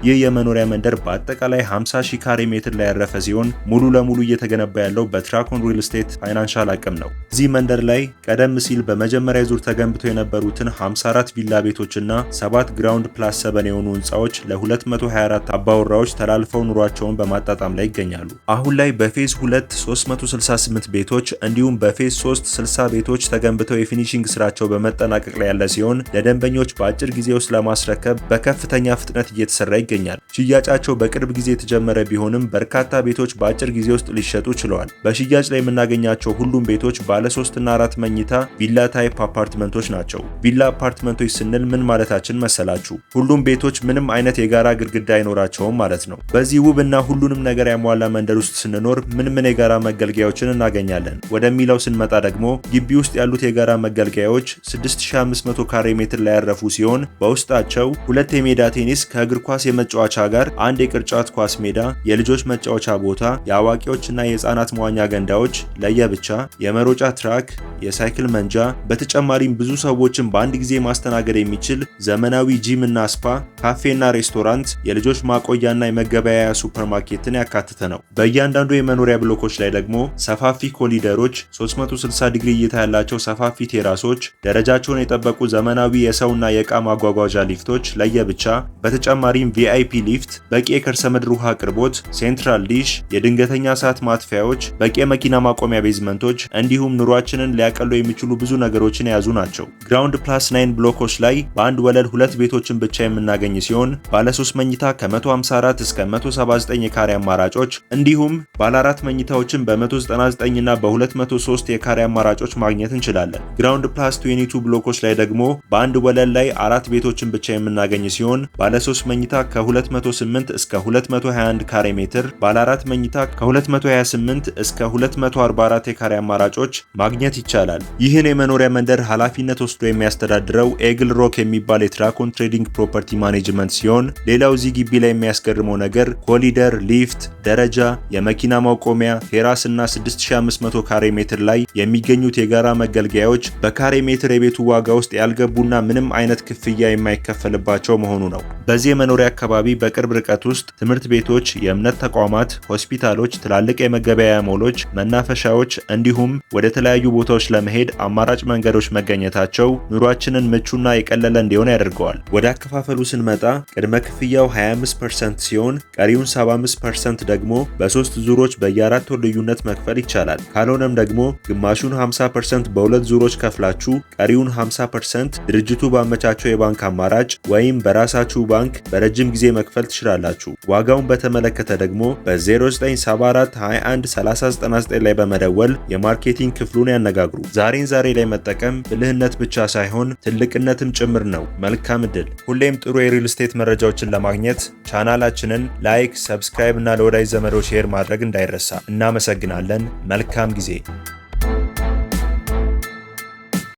ይህ የመኖሪያ መንደር በአጠቃላይ 50,000 ካሬ ሜትር ላይ ያረፈ ሲሆን ሙሉ ለሙሉ እየተገነባ ያለው በትራኮን ሪል ስቴት ፋይናንሻል አቅም ነው። እዚህ መንደር ላይ ቀደም ሲል በመጀመሪያ ዙር ተገንብተው የነበሩትን 54 ቪላ ቤቶችና 7 ግራውንድ ፕላስ 7 የሆኑ ህንፃዎች ለ224 አባወራዎች ተላልፈው ኑሯቸውን በማጣጣም ላይ ይገኛሉ። አሁን ላይ በፌዝ 2 368 ቤቶች እንዲሁም በፌዝ 3 60 ቤቶች ተገንብተው የፊኒሺንግ ስራቸው በመጠናቀቅ ላይ ያለ ሲሆን ለደንበኞች በአጭር ጊዜ ውስጥ ለማስረከብ በከፍተኛ ፍጥነት እየተሰራ ይገኛል። ሽያጫቸው በቅርብ ጊዜ የተጀመረ ቢሆንም በርካታ ቤቶች በአጭር ጊዜ ውስጥ ሊሸጡ ችለዋል። በሽያጭ ላይ የምናገኛቸው ሁሉም ቤቶች ባለ 3 እና 4 መኝታ ቪላ ታይፕ አፓርትመንቶች ናቸው። ቪላ አፓርትመንቶች ስንል ምን ማለታችን መሰላችሁ? ሁሉም ቤቶች ምንም አይነት የጋራ ግድግዳ አይኖራቸውም ማለት ነው። በዚህ ውብ እና ሁሉንም ነገር ያሟላ መንደር ውስጥ ስንኖር ምን የጋራ መገልገያዎችን እናገኛለን ወደሚለው ስንመጣ ደግሞ ግቢ ውስጥ ያሉት የጋራ መገልገያዎች 6500 ካሬ ሜትር ላይ ያረፉ ሲሆን በውስጣቸው 2 የሜዳ ቴኒስ ከእግር ኳስ የመጫወቻ ጋር 1 የቅርጫት ኳስ ሜዳ፣ የልጆች መጫወቻ ቦታ፣ የአዋቂዎችና የህፃናት መዋኛ ገንዳዎች ለየብቻ፣ የመሮጫ ትራክ፣ የሳይክል መንጃ፣ በተጨማሪም ብዙ ሰዎችን በአንድ ጊዜ ማስተናገድ የሚችል ዘመናዊ ጂም እና ስፓ፣ ካፌና ሬስቶራንት፣ የልጆች ማቆያና የመገበያያ ሱፐርማርኬትን ያካተተ ነው። በእያንዳንዱ የመኖሪያ ብሎኮች ላይ ደግሞ ሰፋፊ ኮሊደሮች፣ 360 ዲግሪ እይታ ያላቸው ሰፋፊ ቴራሶች፣ ደረጃቸውን የጠበቁ ዘመናዊ የሰውና የዕቃ ማጓጓዣ ሊፍቶች ለየብቻ፣ በተጨማሪም ቪአይፒ ሊፍት፣ በቂ የከርሰ ምድር ውሃ አቅርቦት፣ ሴንትራል ዲሽ፣ የድንገተኛ እሳት ማጥፊያዎች፣ በቂ የመኪና ማቆሚያ ቤዝመንቶች እንዲሁም ኑሯችንን ሊያቀሉ የሚችሉ ብዙ ነገሮችን የያዙ ናቸው። ግራውንድ ፕላስ 9 ብሎኮች ላይ በአንድ ወለል 2 ቤቶችን ብቻ የምናገኝ ሲሆን ባለ 3 መኝታ ከ154 እስከ 179 የካሬ አማራጮች እንዲሁም ባለ 4 መኝታዎችን በ199 እና በ203 የካሬ አማራጮች ማግኘት እንችላለን። ግራውንድ ፕላስ 22 ብሎኮች ላይ ደግሞ በአንድ ወለል ላይ 4 ቤቶችን ብቻ የምናገኝ ሲሆን ባለ 3 መኝታ ከ208 እስከ 221 ካሬ ሜትር፣ ባለ 4 መኝታ ከ228 እስከ 244 የካሬ አማራጮች ማግኘት ይቻላል። ይህን የመኖሪያ መንደር ኃላፊነት ወስዶ የሚያስተዳድረው ኤግል ሮክ የሚባል የትራኮን ትሬዲንግ ፕሮፐርቲ ማኔጅመንት ሲሆን ሌላው እዚህ ግቢ ላይ የሚያስገርመው ነገር ኮሊደር፣ ሊፍት፣ ደረጃ፣ የመኪና ማቆሚያ፣ ቴራስ እና 6500 ካሬ ሜትር ላይ የሚገኙት የጋራ መገልገያዎች በካሬ ሜትር የቤቱ ዋጋ ውስጥ ያልገቡና ምንም አይነት ክፍያ የማይከፈልባቸው መሆኑ ነው። በዚህ የመኖሪያ አካባቢ በቅርብ ርቀት ውስጥ ትምህርት ቤቶች፣ የእምነት ተቋማት፣ ሆስፒታሎች፣ ትላልቅ የመገበያያ ሞሎች፣ መናፈሻዎች እንዲሁም ወደ ተለያዩ ቦታዎች ለመሄድ አማራጭ መንገዶች መገኘታቸው ኑሯችንን ምቹና የቀለለ እንዲሆን ያደርገዋል። ወደ አከፋፈሉ ስንመጣ ቅድመ ክፍያው 25% ሲሆን ቀሪውን 75% ደግሞ በ3 ዙሮች በየ4 ወር ልዩነት መክፈል ይቻላል። ካልሆነም ደግሞ ግማሹን 50% በ2 ዙሮች ከፍላችሁ ቀሪውን 50% ድርጅቱ ባመቻቸው የባንክ አማራጭ ወይም በራሳችሁ ባንክ በረጅም ጊዜ መክፈል ትችላላችሁ። ዋጋውን በተመለከተ ደግሞ በ0974 21 3099 ላይ በመደወል የማርኬቲንግ ክፍሉን ያነጋግሩ። ዛሬን ዛሬ ላይ መጠቀም ብልህነት ብቻ ሳይሆን ትልቅነትም ጭምር ነው። መልካም እድል። ሁሌም ጥሩ የሪል ስቴት መረጃዎችን ለማግኘት ቻናላችንን ላይክ፣ ሰብስክራይብ እና ለወዳጅ ዘመዶ ሼር ማድረግ እንዳይረሳ። እናመሰግናለን። መልካም ጊዜ።